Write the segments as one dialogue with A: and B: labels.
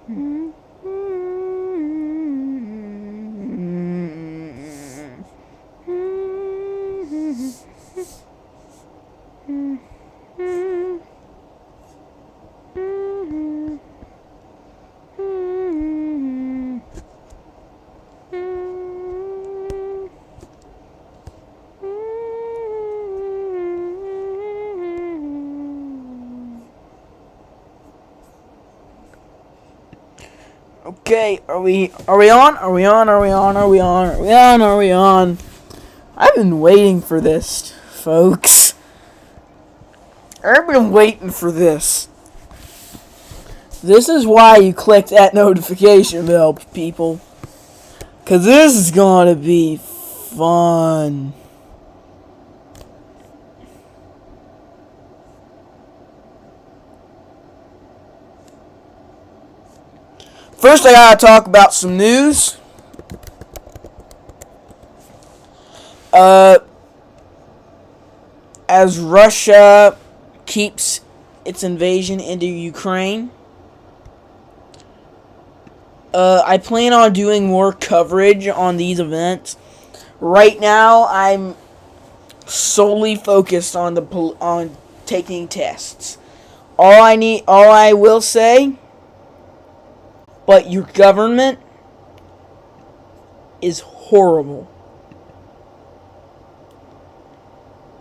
A: Okay, are we on? Are we on? Are we on? Are we on? Are we on? Are we on? I've been waiting for this, folks. I've been waiting for this. This is why you click that notification bell, people. Because this is going to be fun. First, I gotta talk about some news. As Russia keeps its invasion into Ukraine, I plan on doing more coverage on these events. Right now, I'm solely focused on on taking tests. All I will say, but your government is horrible.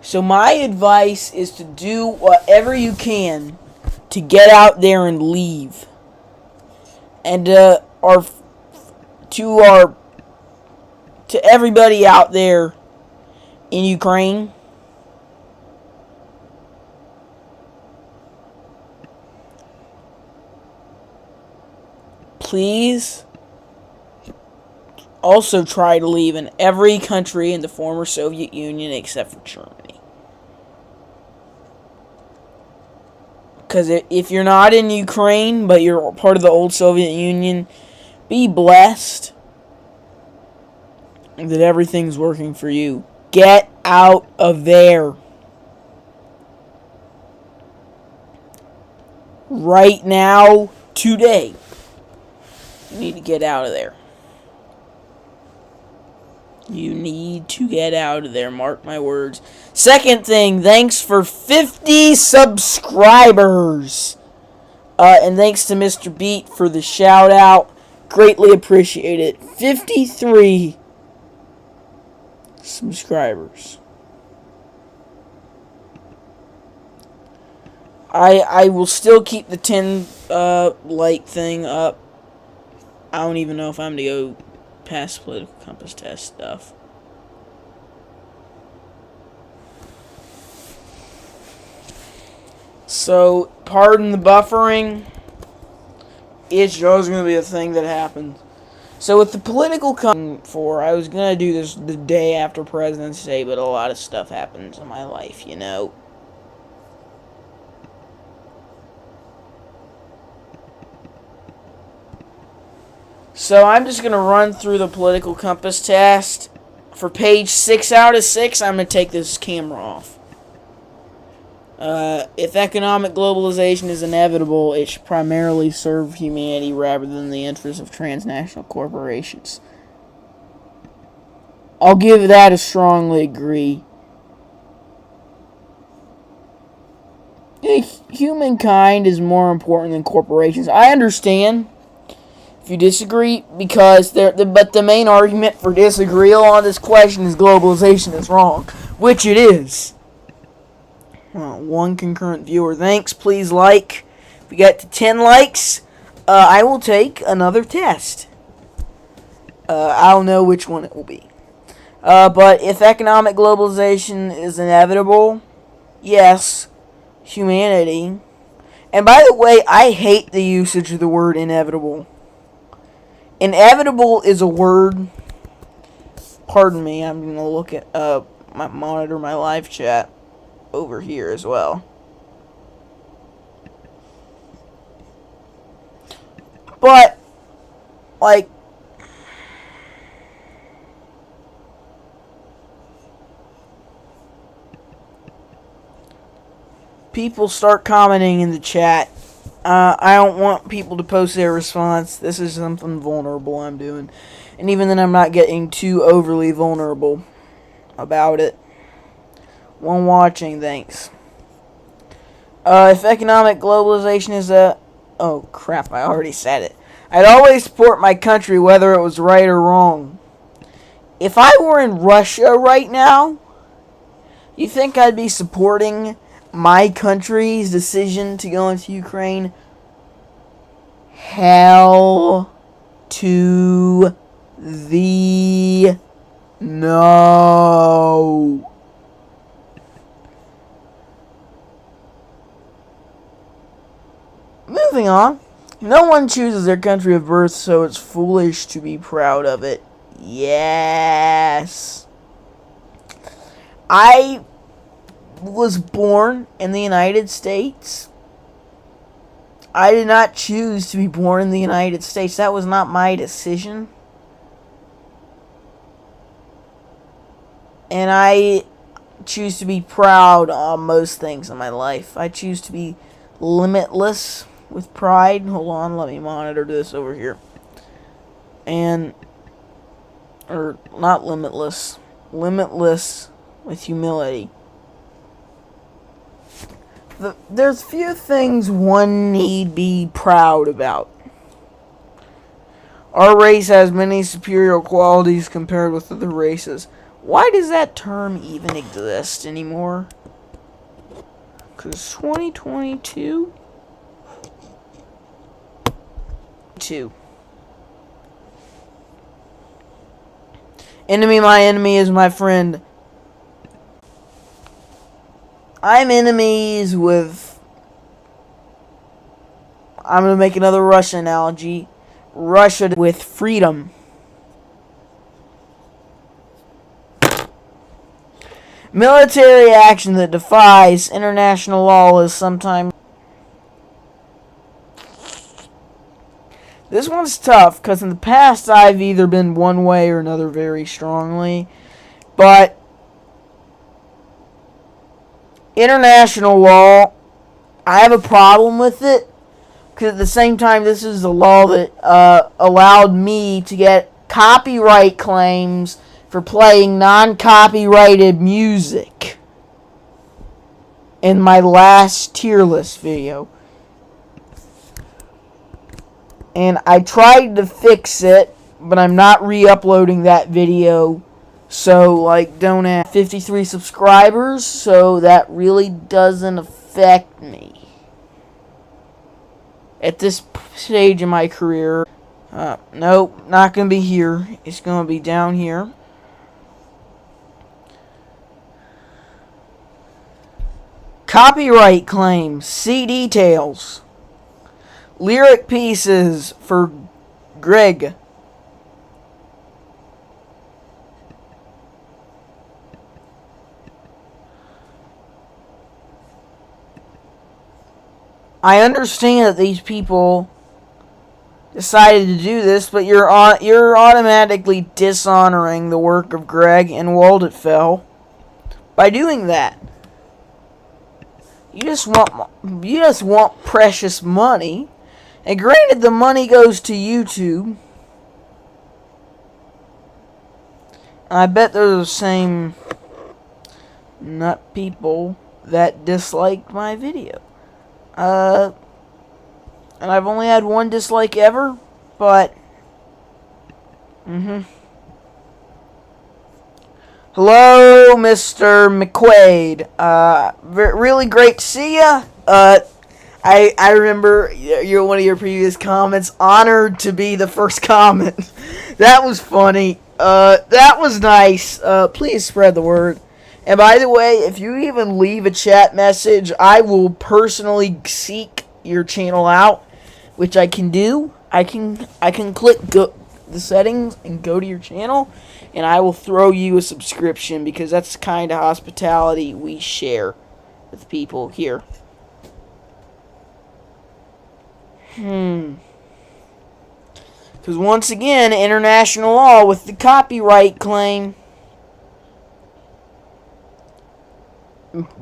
A: So my advice is to do whatever you can to get out there and leave. And to everybody out there in Ukraine, please also try to leave in every country in the former Soviet Union except for Germany. Because if you're not in Ukraine, but you're part of the old Soviet Union, be blessed that everything's working for you. Get out of there. Right now, today. You need to get out of there. You need to get out of there, mark my words. Second thing, thanks for 50 subscribers. And thanks to Mr. Beat for the shout out. Greatly appreciate it. 53 subscribers. I will still keep the 10 like thing up. I don't even know if I'm going to go past political compass test stuff. So, pardon the buffering. It's always going to be a thing that happens. So, with the political I was going to do this the day after President's Day, but a lot of stuff happens in my life, you know. So I'm just going to run through the political compass test. For page 6 out of 6, I'm going to take this camera off. If economic globalization is inevitable, it should primarily serve humanity rather than the interests of transnational corporations. I'll give that a strongly agree. Humankind is more important than corporations. I understand if you disagree, because but the main argument for disagreeing on this question is globalization is wrong, which it is. One concurrent viewer. Thanks. Please like. If we get to 10 likes, I will take another test. I don't know which one it will be. But if economic globalization is inevitable, yes, humanity. And by the way, I hate the usage of the word inevitable. Inevitable is a word. Pardon me, I'm going to look at monitor my live chat over here as well. But, like, people start commenting in the chat I don't want people to post their response. This is something vulnerable I'm doing. And even then, I'm not getting too overly vulnerable about it. One watching, thanks. If economic globalization is a... Oh, crap, I already said it. I'd always support my country, whether it was right or wrong. If I were in Russia right now, you think I'd be supporting my country's decision to go into Ukraine? Hell to the no. Moving on. No one chooses their country of birth, so it's foolish to be proud of it. Yes. I was born in the United States. I did not choose to be born in the United States. That was not my decision. And I choose to be proud on most things in my life. I choose to be limitless with pride. Hold on, let me monitor this over here. Or not limitless. Limitless with humility. There's few things one need be proud about. Our race has many superior qualities compared with other races. Why does that term even exist anymore? Because 2022? Enemy, my enemy is my friend. I'm enemies with... I'm going to make another Russia analogy. Russia with freedom. Military action that defies international law is sometimes... This one's tough, because in the past I've either been one way or another very strongly. But international law, I have a problem with it. Because at the same time, this is the law that allowed me to get copyright claims for playing non-copyrighted music in my last tier list video. And I tried to fix it, but I'm not re-uploading that video. So, like, don't have 53 subscribers, so that really doesn't affect me. At this stage in my career, nope, not going to be here. It's going to be down here. Copyright claims. See details. Lyric pieces for Greg. I understand that these people decided to do this, but you're automatically dishonoring the work of Greg and Waldetfell by doing that. You just want precious money. And granted, the money goes to YouTube. I bet they're the same nut people that disliked my video. And I've only had one dislike ever, but... Hello, Mr. McQuaid. Really great to see ya. I remember one of your previous comments. Honored to be the first comment. That was funny. That was nice. Please spread the word. And by the way, if you even leave a chat message, I will personally seek your channel out, which I can do. I can click the settings and go to your channel, and I will throw you a subscription, because that's the kind of hospitality we share with people here. Because once again, international law with the copyright claim,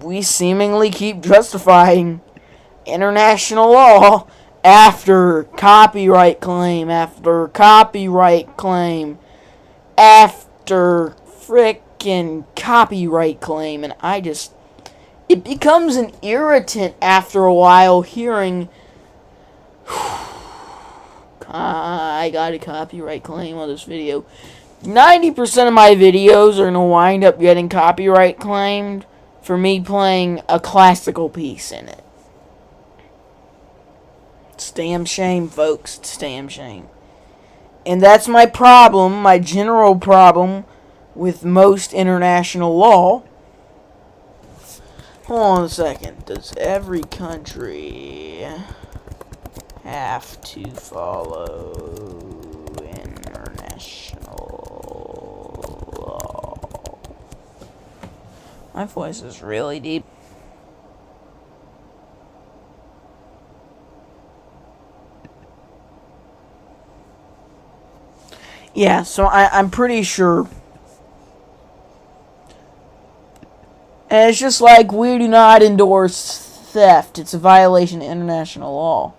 A: we seemingly keep justifying international law after copyright claim after copyright claim after frickin' copyright claim, and it becomes an irritant after a while hearing I got a copyright claim on this video. 90% of my videos are going to wind up getting copyright claimed for me playing a classical piece in it. It's a damn shame, folks. It's a damn shame. And that's my problem, my general problem with most international law. Hold on a second. Does every country have to follow international law? My voice is really deep. Yeah, so I'm pretty sure. And it's just like we do not endorse theft. It's a violation of international law.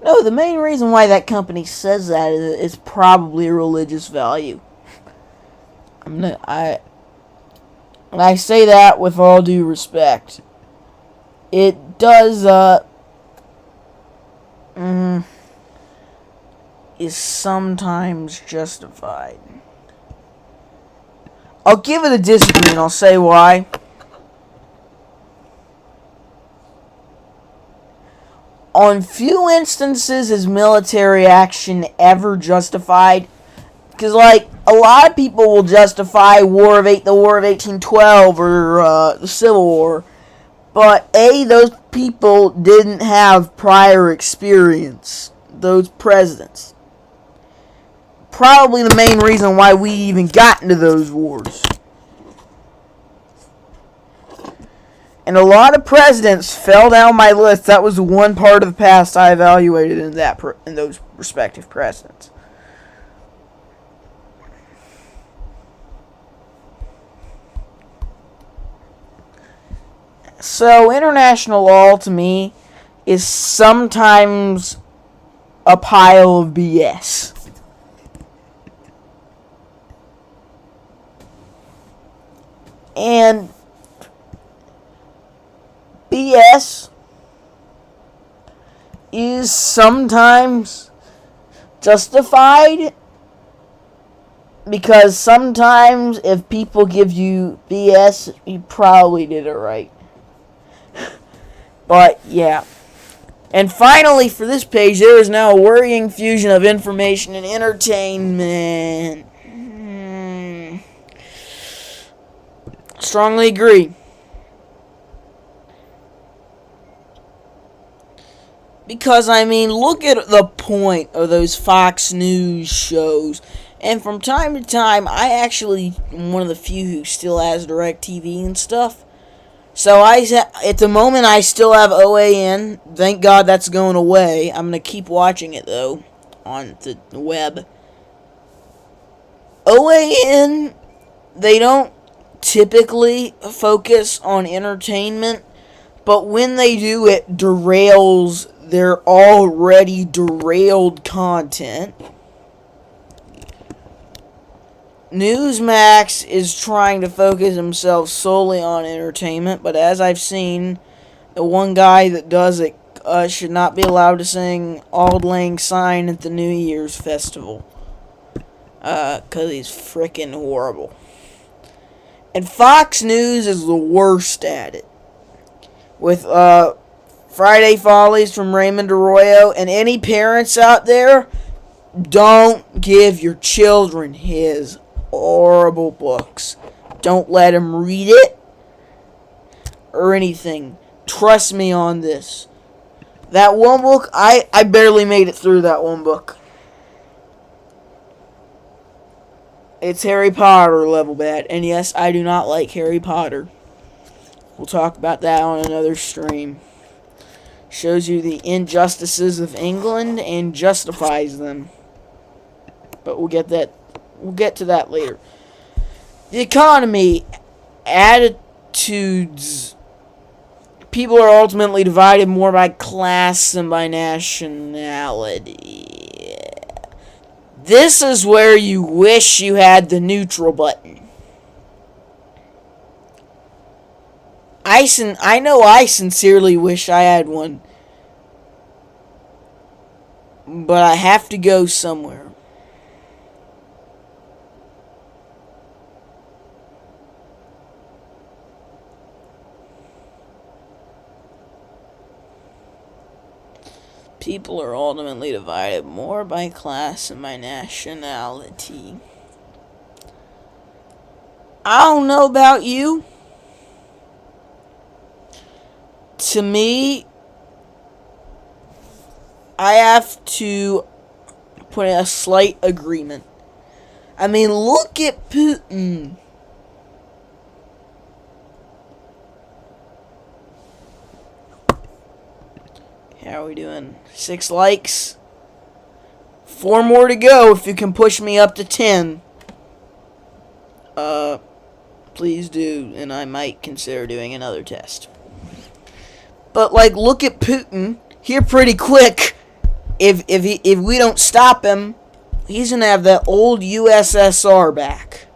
A: No, the main reason why that company says that is probably a religious value. I say that with all due respect. It does, is sometimes justified. I'll give it a disagree and I'll say why. On few instances is military action ever justified. Because, like, a lot of people will justify the War of 1812 or the Civil War. But, A, those people didn't have prior experience. Those presidents. Probably the main reason why we even got into those wars. And a lot of presidents fell down my list. That was one part of the past I evaluated in those respective presidents. So, international law to me is sometimes a pile of BS. And BS is sometimes justified because sometimes if people give you BS, you probably did it right. But yeah. And finally, for this page, there is now a worrying fusion of information and entertainment. Strongly agree. Because, I mean, look at the point of those Fox News shows. And from time to time, I actually am one of the few who still has DirecTV and stuff. So, at the moment, I still have OAN. Thank God that's going away. I'm going to keep watching it, though, on the web. OAN, they don't typically focus on entertainment, but when they do, it derails their already derailed content. Newsmax is trying to focus himself solely on entertainment, but as I've seen, the one guy that does it should not be allowed to sing Auld Lang Syne at the New Year's Festival. Because he's frickin' horrible. And Fox News is the worst at it. With Friday Follies from Raymond Arroyo. And any parents out there, don't give your children his horrible books. Don't let them read it or anything. Trust me on this. That one book, I barely made it through that one book. It's Harry Potter level bad. And yes, I do not like Harry Potter. We'll talk about that on another stream. Shows you the injustices of England and justifies them. But we'll get to that later. The economy, attitudes, people are ultimately divided more by class than by nationality. This is where you wish you had the neutral button. I know I sincerely wish I had one. But I have to go somewhere. People are ultimately divided more by class than by nationality. I don't know about you. To me, I have to put in a slight agreement. I mean, look at Putin. How are we doing? 6 likes. 4 more to go if you can push me up to 10. Please do, and I might consider doing another test. But, like, look at Putin. Here pretty quick. If we don't stop him, he's going to have that old USSR back.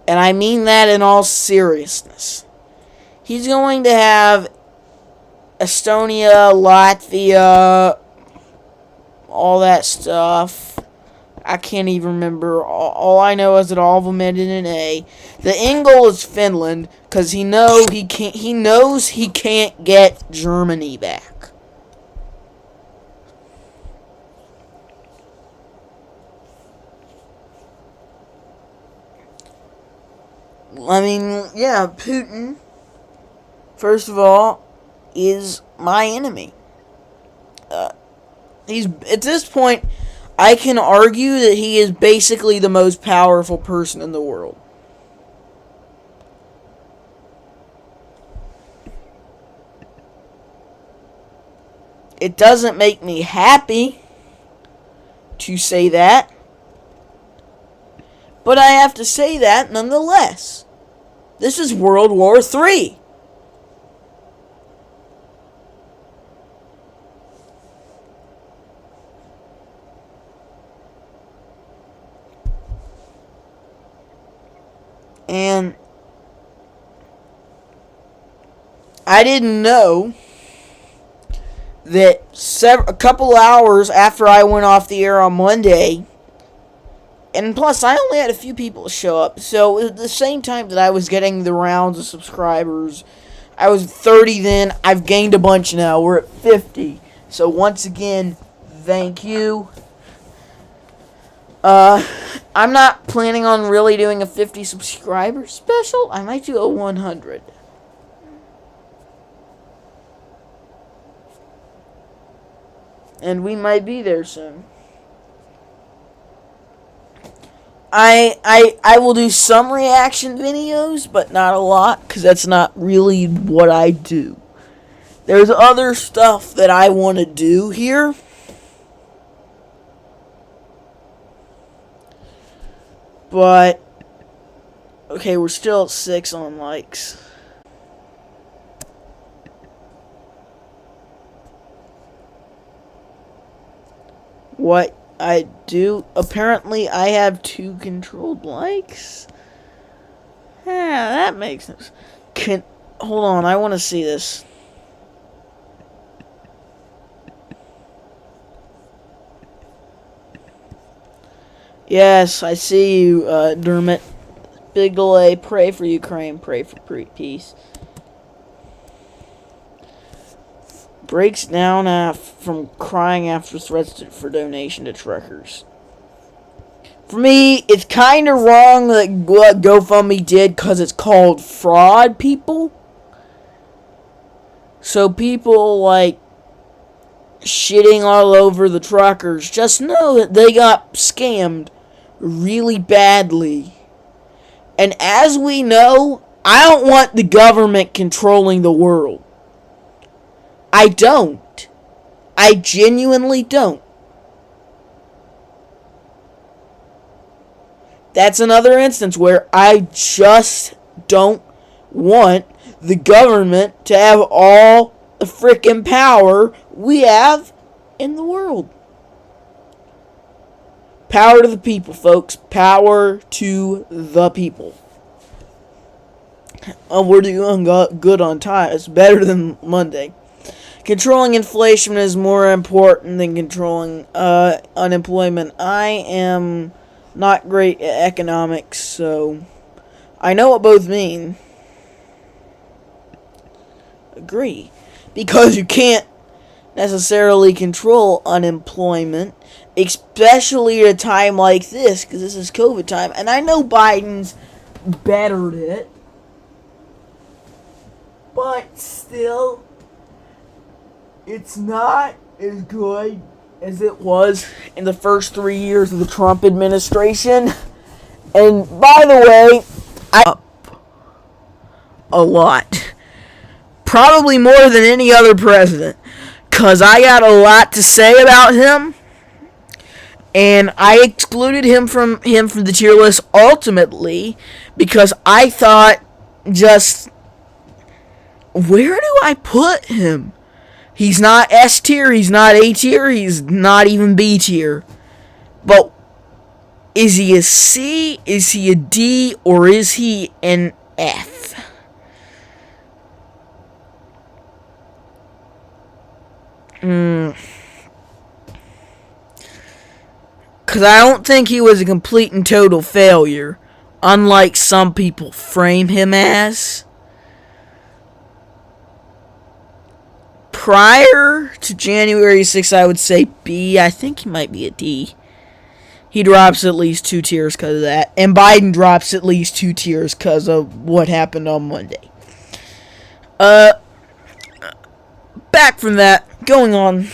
A: And I mean that in all seriousness. He's going to have Estonia, Latvia, all that stuff. I can't even remember. All I know is that all of them ended in A. The end goal is Finland, because he knows he can't get Germany back. I mean, yeah, Putin, first of all, is my enemy. He's, at this point, I can argue that he is basically the most powerful person in the world. It doesn't make me happy to say that, but I have to say that nonetheless. This is World War III. And I didn't know that a couple hours after I went off the air on Monday, and plus I only had a few people show up, so at the same time that I was getting the rounds of subscribers, I was 30 then, I've gained a bunch now, we're at 50. So once again, thank you. I'm not planning on really doing a 50 subscriber special. I might do a 100. And we might be there soon. I will do some reaction videos, but not a lot, because that's not really what I do. There's other stuff that I want to do here. But, okay, we're still at 6 on likes. What I do, apparently I have 2 controlled likes. Yeah, that makes sense. Hold on, I want to see this. Yes, I see you, Dermot. Big delay. Pray for Ukraine. Pray for peace. Breaks down from crying after threats for donation to truckers. For me, it's kind of wrong that what GoFundMe did, because it's called fraud, people. So people, like, shitting all over the truckers, just know that they got scammed really badly. And as we know, I don't want the government controlling the world. I don't. I genuinely don't. That's another instance where I just don't want the government to have all the frickin' power we have in the world. Power to the people, folks. Power to the people. We're doing good on time. It's better than Monday. Controlling inflation is more important than controlling unemployment. I am not great at economics, so I know what both mean. Agree. Because you can't necessarily control unemployment, especially at a time like this, because this is COVID time. And I know Biden's bettered it, but still, it's not as good as it was in the first 3 years of the Trump administration. And by the way, a lot. Probably more than any other president. Because I got a lot to say about him. And I excluded him from the tier list ultimately because I thought, just, where do I put him? He's not S tier, he's not A tier, he's not even B tier. But is he a C, is he a D, or is he an F? Because I don't think he was a complete and total failure, unlike some people frame him as. Prior to January 6th, I would say B. I think he might be a D. He drops at least 2 tiers because of that. And Biden drops at least 2 tiers because of what happened on Monday. Back from that, going on.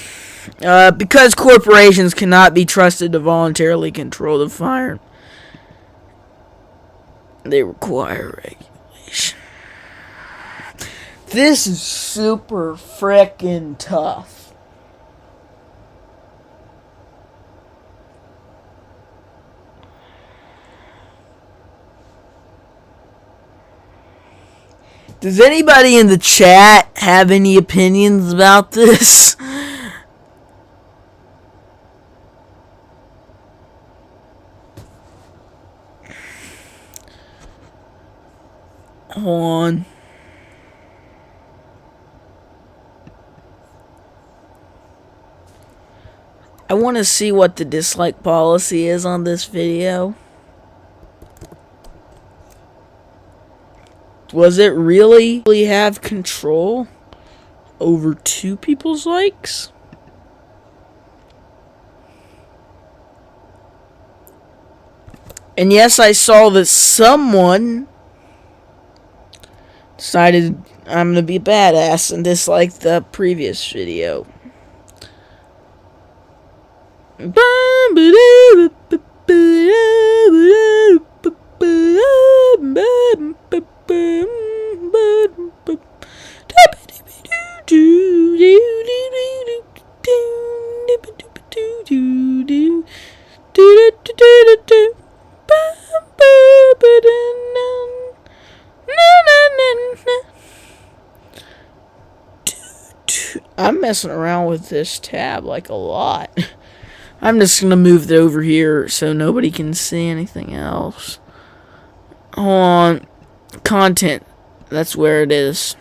A: Because corporations cannot be trusted to voluntarily control the fire, they require regulation. This is super frickin' tough. Does anybody in the chat have any opinions about this? Hold on. I want to see what the dislike policy is on this video. Was it really have control over 2 people's likes? And yes, I saw that someone decided I'm gonna be a badass and dislike the previous video. I'm messing around with this tab like a lot. I'm just gonna move it over here so nobody can see anything else. Hold on. Content. That's where it is.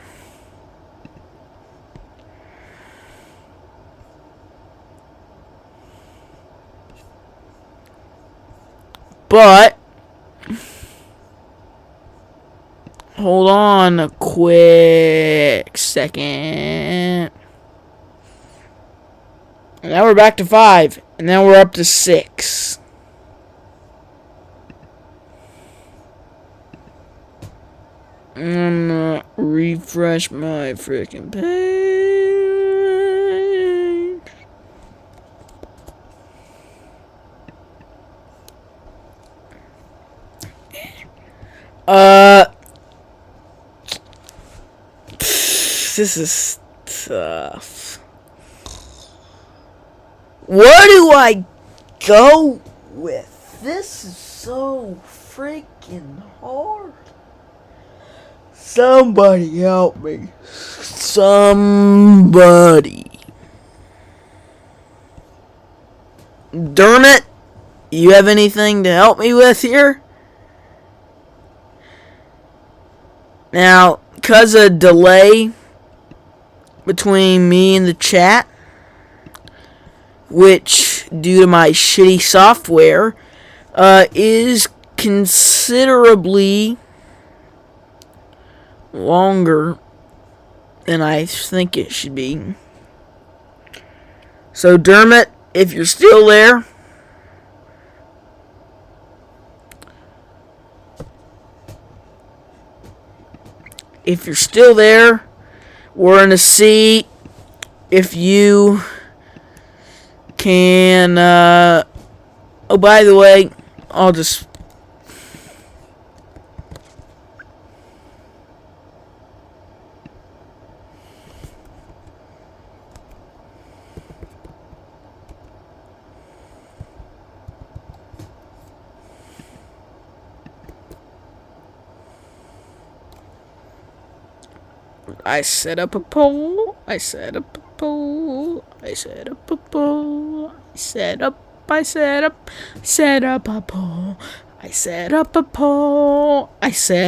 A: But hold on a quick second. And now we're back to 5. And now we're up to 6. I'm gonna refresh my freaking page. This is tough. Where do I go with? This is so freaking hard. Somebody help me. Somebody. Dermot, you have anything to help me with here? Now, because of delay between me and the chat, which, due to my shitty software, is considerably longer than I think it should be. So, Dermot, if you're still there, we're going to see if you can, oh, by the way, I'll just, I set up a poll, I set up a poll, I set up a poll, I set up a poll, I set up a poll, I set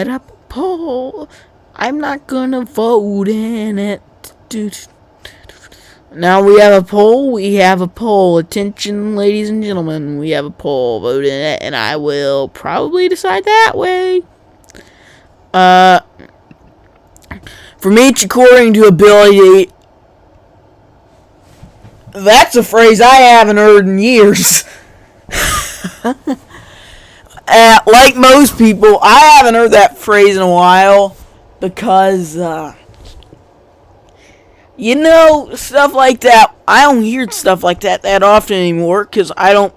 A: up a poll, I'm not gonna vote in it, dude. Now we have a poll, attention ladies and gentlemen, we have a poll, vote in it, and I will probably decide that way. From each according to ability. That's a phrase I haven't heard in years. Like most people, I haven't heard that phrase in a while because, stuff like that. I don't hear stuff like that often anymore because I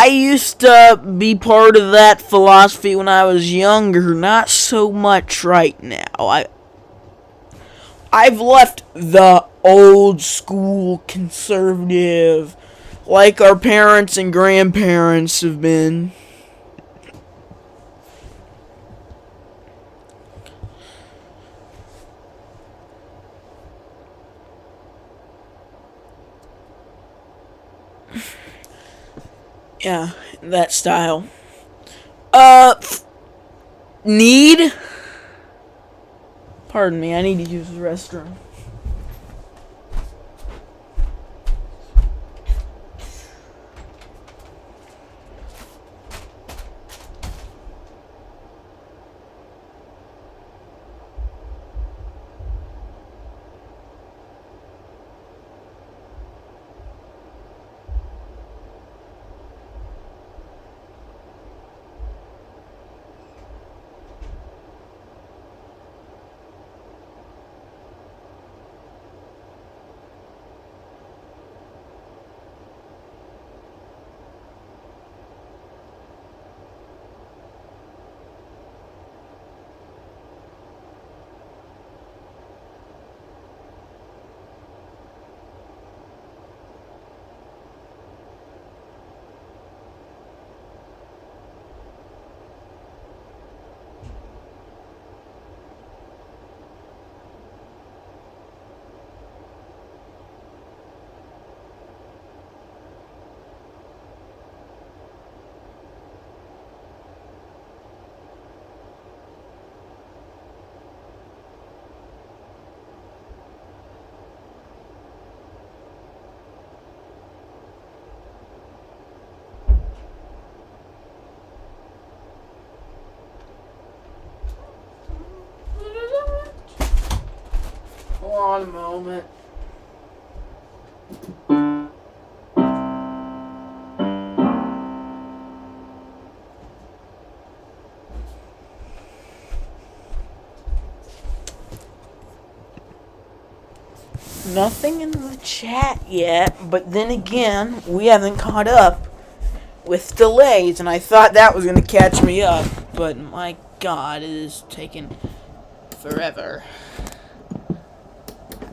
A: used to be part of that philosophy when I was younger, not so much right now. I've left the old school conservative, like our parents and grandparents have been. Yeah, that style. Need? Pardon me, I need to use the restroom. Hold on a moment. Nothing in the chat yet, but then again, we haven't caught up with delays, and I thought that was going to catch me up, but my god, it is taking forever.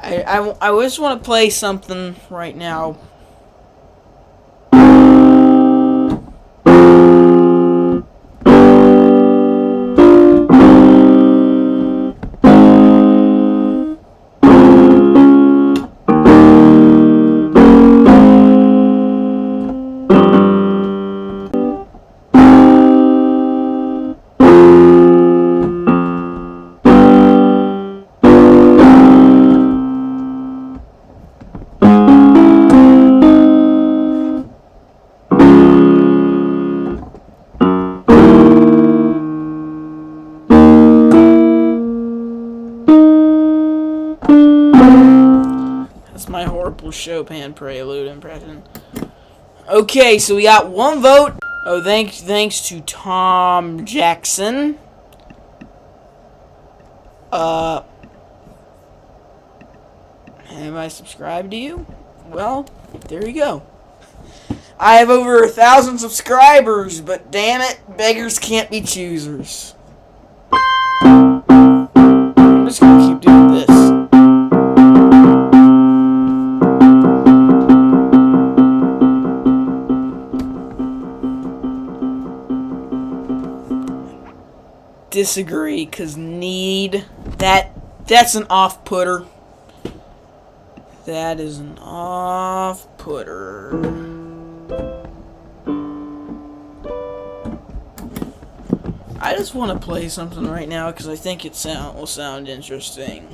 A: I just want to play something right now. Chopin prelude impression. Okay, so we got one vote. Oh, thanks to Tom Jackson. Have I subscribed to you? Well, there you go. I have over 1,000 subscribers, but damn it, beggars can't be choosers. I'm just gonna keep doing this. Disagree, cause that's an off-putter. That is an off-putter. I just want to play something right now because I think it will sound interesting.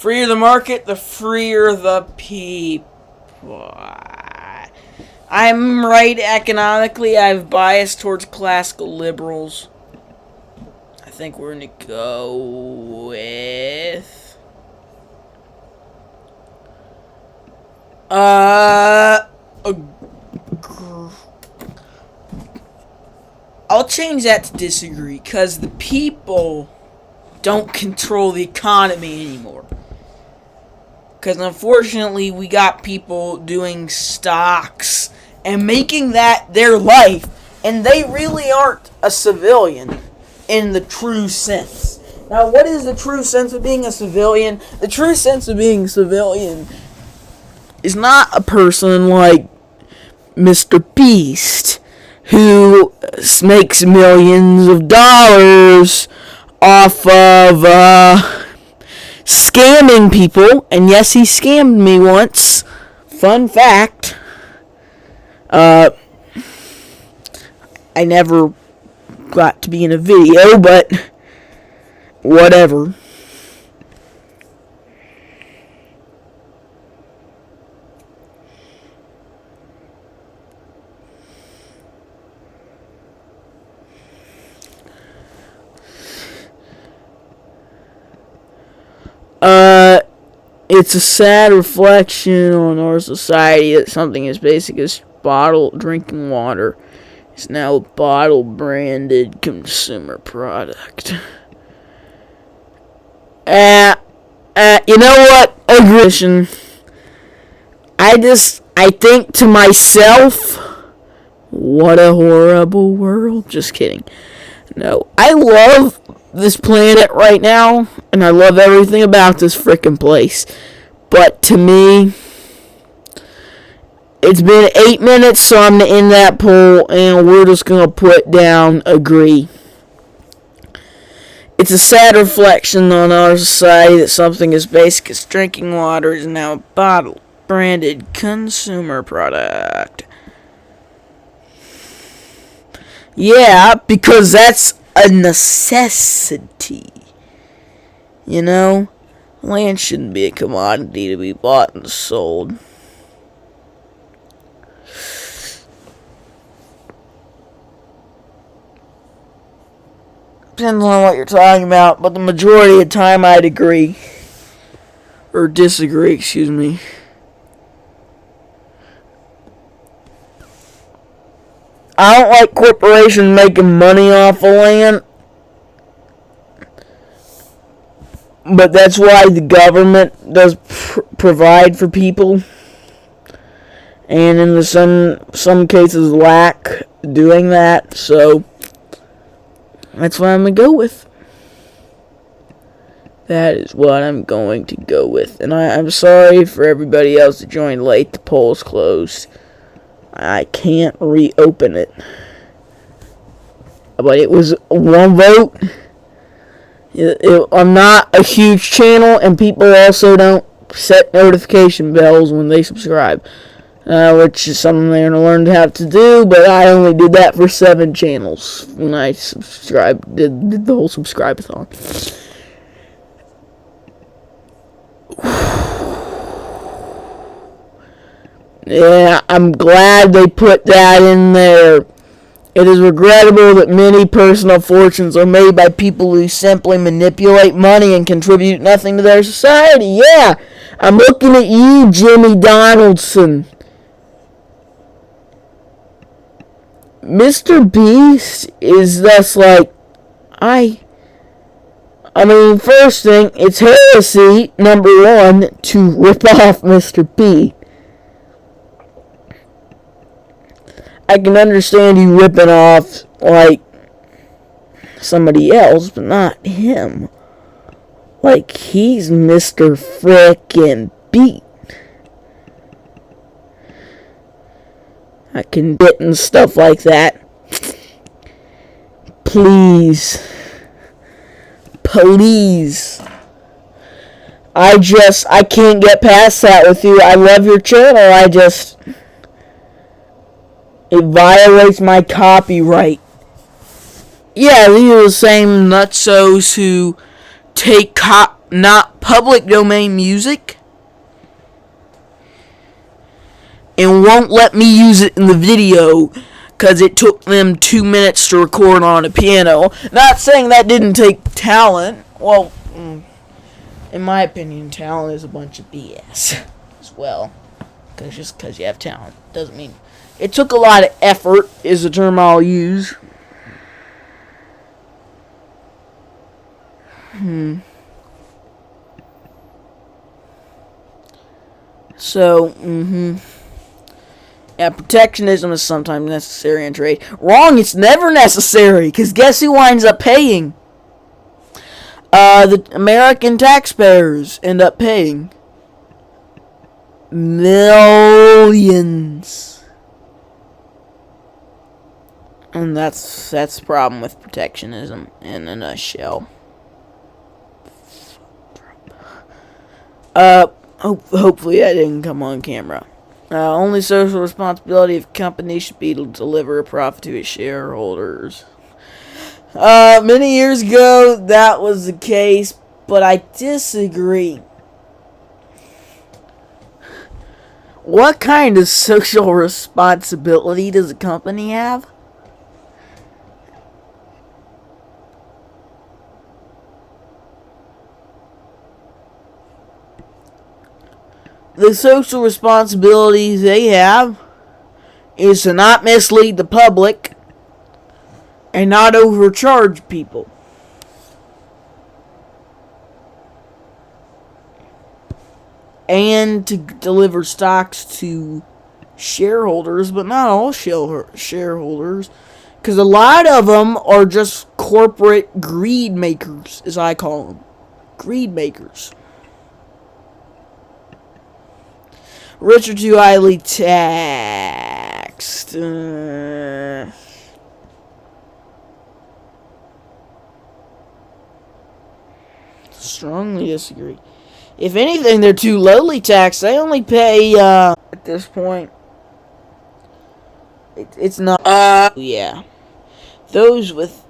A: Freer the market, the freer the people. I'm right economically. I've biased towards classical liberals. I think we're going to go with... I'll change that to disagree, because the people don't control the economy anymore. Because unfortunately, we got people doing stocks and making that their life. And they really aren't a civilian in the true sense. Now, what is the true sense of being a civilian? The true sense of being a civilian is not a person like Mr. Beast, who makes millions of dollars off of, scamming people, and yes, he scammed me once. Fun fact. I never got to be in a video, but whatever. It's a sad reflection on our society that something as basic as bottled drinking water is now a bottle-branded consumer product. You know what? Aggression. I think to myself, what a horrible world. Just kidding. No, I love this planet right now, and I love everything about this frickin' place. But to me, it's been 8 minutes, so I'm going to end that poll, and we're just going to put down agree. It's a sad reflection on our society that something as basic as drinking water is now a bottle-branded consumer product. Yeah, because that's a necessity. You know? Land shouldn't be a commodity to be bought and sold. Depends on what you're talking about, but the majority of the time I'd agree. Or disagree, excuse me. I don't like corporations making money off of land. But that's why the government does provide for people. And in some cases lack doing that. So that's what I'm going to go with. That is what I'm going to go with. And I'm sorry for everybody else that joined late. The poll's closed. I can't reopen it. But it was one vote. I'm not a huge channel, and people also don't set notification bells when they subscribe. which is something they're going to learn to have to do, but I only did that for 7 channels when I did the whole subscribe-a-thon. Yeah, I'm glad they put that in there. It is regrettable that many personal fortunes are made by people who simply manipulate money and contribute nothing to their society. Yeah, I'm looking at you, Jimmy Donaldson. Mr. Beast is thus like, I mean, first thing, it's heresy, number 1, to rip off Mr. B. I can understand you ripping off, like, somebody else, but not him. Like, he's Mr. Frickin' Beat. I can get and stuff like that. Please. I can't get past that with you. I love your channel, it violates my copyright. Yeah, these are the same nutsos who take not public domain music and won't let me use it in the video because it took them 2 minutes to record on a piano. Not saying that didn't take talent. Well, in my opinion, talent is a bunch of BS as well. Because just because you have talent doesn't mean... It took a lot of effort, is the term I'll use. So, yeah, protectionism is sometimes necessary in trade. Wrong, it's never necessary, because guess who winds up paying? The American taxpayers end up paying millions. And that's the problem with protectionism in a nutshell. Hopefully that didn't come on camera. Only social responsibility of companies should be to deliver a profit to its shareholders. Many years ago that was the case, but I disagree. What kind of social responsibility does a company have? The social responsibilities they have is to not mislead the public and not overcharge people. And to deliver stocks to shareholders, but not all shareholders. Because a lot of them are just corporate greed makers, as I call them. Greed makers. Rich are too highly taxed. Strongly disagree. If anything, they're too lowly taxed. They only pay, at this point, it's not, yeah. Those with,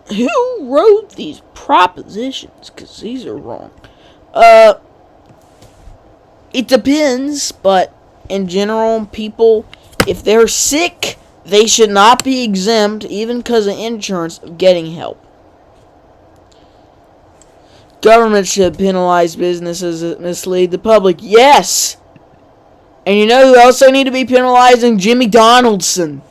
A: who wrote these propositions? Because these are wrong. It depends, but in general, people, if they're sick, they should not be exempt, even because of insurance, of getting help. Government should penalize businesses that mislead the public. Yes! And you know who else they need to be penalizing? Jimmy Donaldson.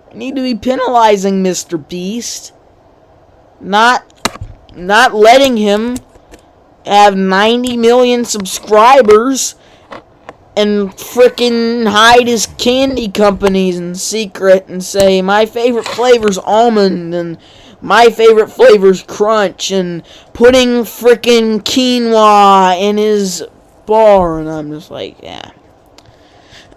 A: They need to be penalizing Mr. Beast. Not letting him have 90 million subscribers and frickin' hide his candy companies in secret and say, my favorite flavor's almond and my favorite flavor's crunch, and putting frickin' quinoa in his bar. And I'm just like, yeah.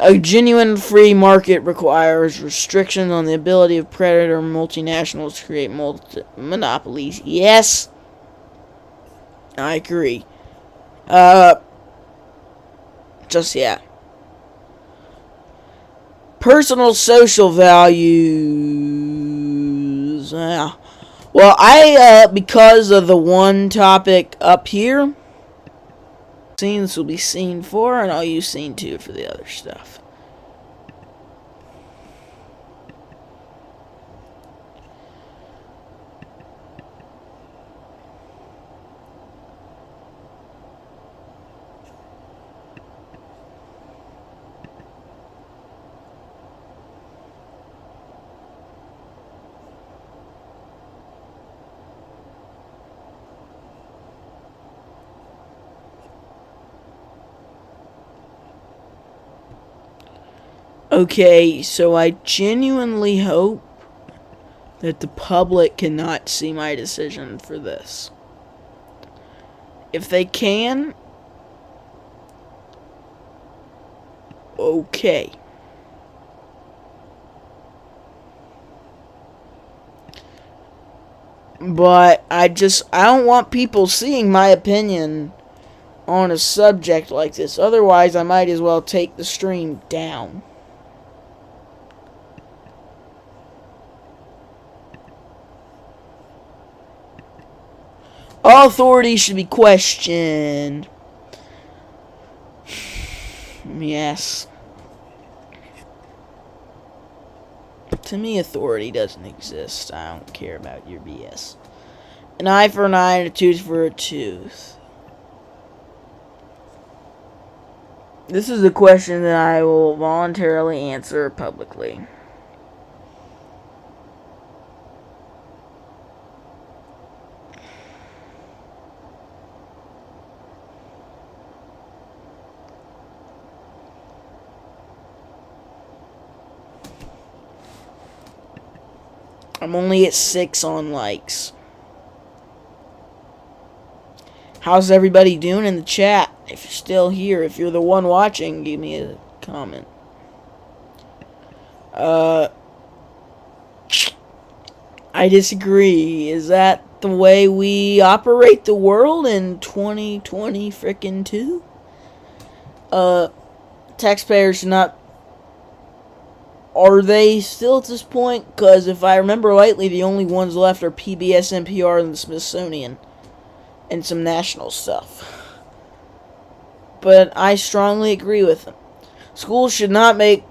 A: A genuine free market requires restrictions on the ability of predator multinationals to create monopolies. Yes, I agree. just yet. Personal social values. Well, because of the one topic up here, this will be scene 4, and I'll use scene 2 for the other stuff. Okay, so I genuinely hope that the public cannot see my decision for this. If they can, okay. But I don't want people seeing my opinion on a subject like this. Otherwise, I might as well take the stream down. All authority should be questioned. Yes. To me, authority doesn't exist. I don't care about your BS. An eye for an eye and a tooth for a tooth. This is a question that I will voluntarily answer publicly. I'm only at 6 on likes. How's everybody doing in the chat? If you're still here, if you're the one watching, give me a comment. I disagree. Is that the way we operate the world in 2020 frickin' 2? Taxpayers should not. Are they still at this point? Because if I remember rightly, the only ones left are PBS, NPR, and the Smithsonian. And some national stuff. But I strongly agree with them. Schools should not make...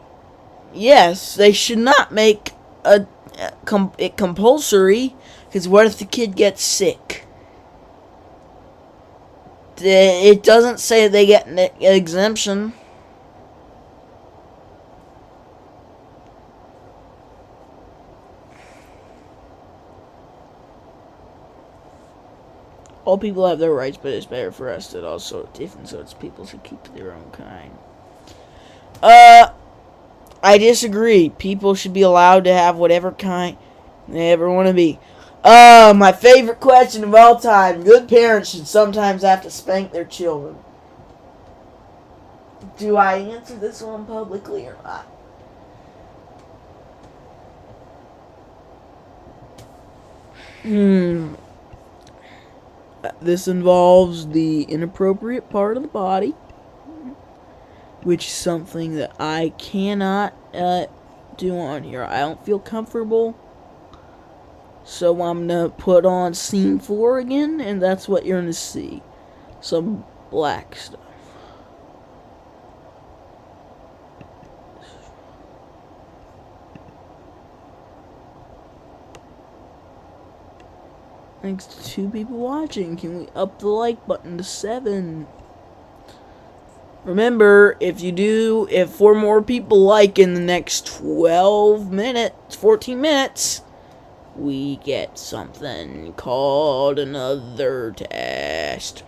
A: Yes, they should not make it compulsory. Because what if the kid gets sick? It doesn't say they get an exemption. All people have their rights, but it's better for us that all sort of different sorts of people should keep their own kind. I disagree. People should be allowed to have whatever kind they ever want to be. My favorite question of all time. Good parents should sometimes have to spank their children. Do I answer this one publicly or not? This involves the inappropriate part of the body, which is something that I cannot do on here. I don't feel comfortable, so I'm gonna put on scene 4 again, and that's what you're gonna see. Some black stuff. Thanks to 2 people watching. Can we up the like button to 7? Remember, if 4 more people like in the next 14 minutes, we get something called another test.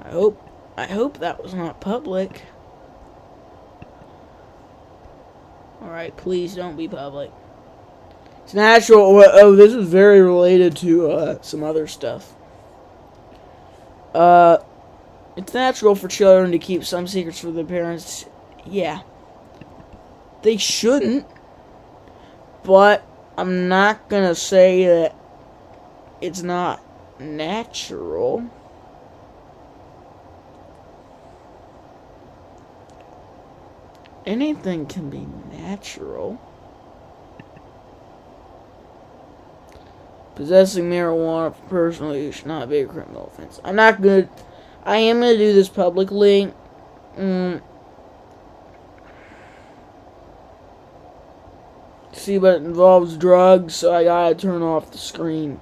A: I hope that was not public. Alright, please don't be public. It's natural. Oh, this is very related to some other stuff. It's natural for children to keep some secrets from their parents. Yeah. They shouldn't. But I'm not gonna say that it's not natural. Anything can be natural. Possessing marijuana for personal use should not be a criminal offense. I am gonna do this publicly. See, but it involves drugs, so I gotta turn off the screen.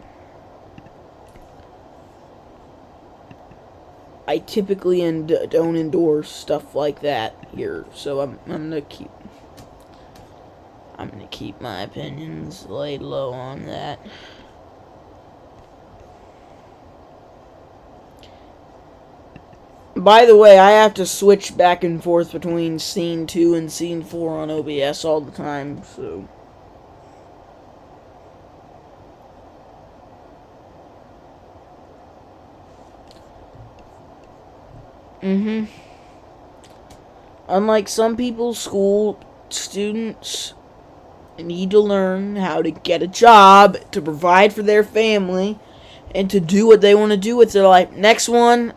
A: I typically don't endorse stuff like that here, so I'm gonna keep my opinions laid low on that. By the way, I have to switch back and forth between scene 2 and scene 4 on OBS all the time, so. Unlike some people, school students need to learn how to get a job, to provide for their family, and to do what they want to do with their life. Next one,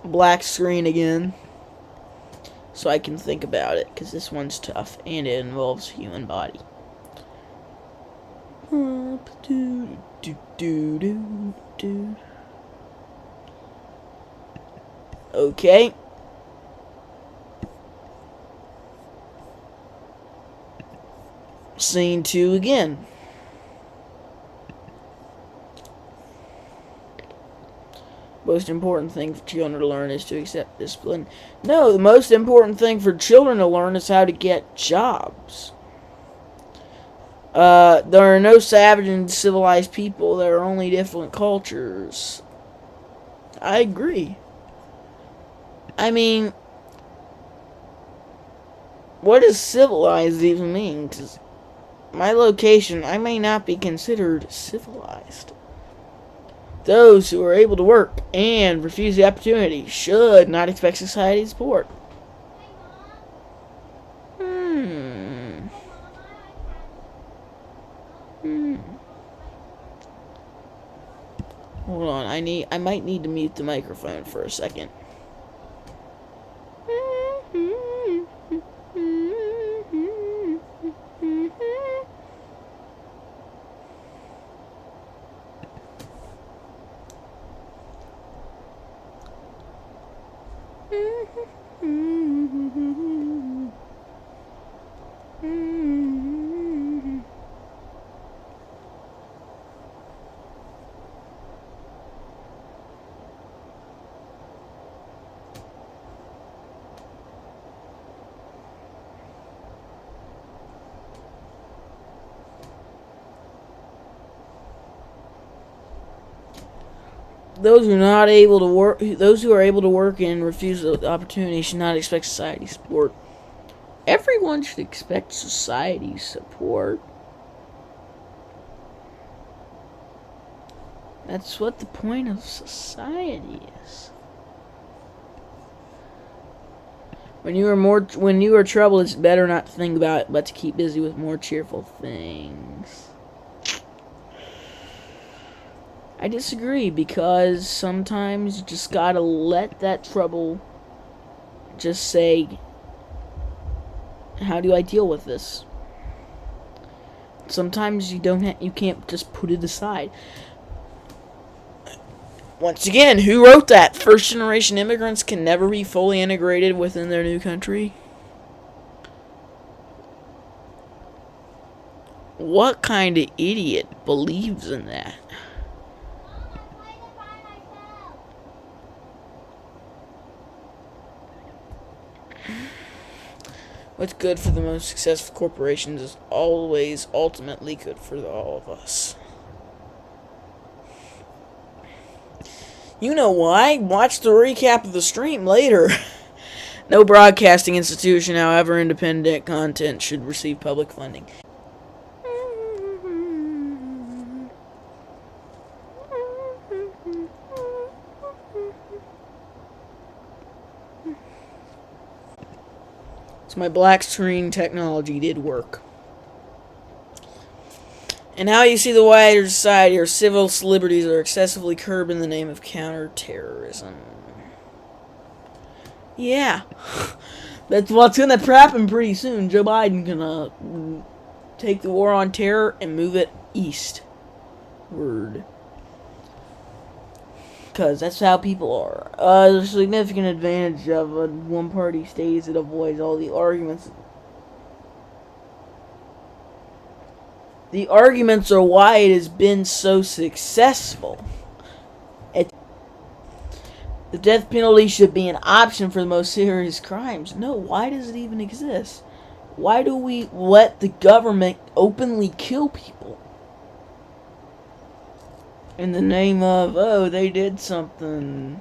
A: black screen again, so I can think about it, because this one's tough, and it involves a human body. Okay. Scene 2 again. Most important thing for children to learn is to accept discipline. No, the most important thing for children to learn is how to get jobs. There are no savage and civilized people. There are only different cultures. I agree. I mean, what does civilized even mean? 'Cause my location, I may not be considered civilized. Those who are able to work and refuse the opportunity should not expect society support. Hold on, I might need to mute the microphone for a second. Those who are able to work and refuse the opportunity should not expect society support. Everyone should expect society support. That's what the point of society is. When you are troubled, it's better not to think about it, but to keep busy with more cheerful things. I disagree, because sometimes you just gotta let that trouble just say, how do I deal with this? Sometimes you can't just put it aside. Once again, who wrote that? First generation immigrants can never be fully integrated within their new country? What kind of idiot believes in that? What's good for the most successful corporations is always ultimately good for all of us. You know why? Watch the recap of the stream later. No broadcasting institution, however independent content, should receive public funding. So my black screen technology did work. And how you see the wider society, our civil liberties are excessively curbed in the name of counterterrorism. Yeah. That's what's gonna happen pretty soon. Joe Biden gonna take the war on terror and move it eastward. Because that's how people are. The significant advantage of a one-party state is it avoids all the arguments. The arguments are why it has been so successful. The death penalty should be an option for the most serious crimes. No, why does it even exist? Why do we let the government openly kill people? In the name of, oh, they did something.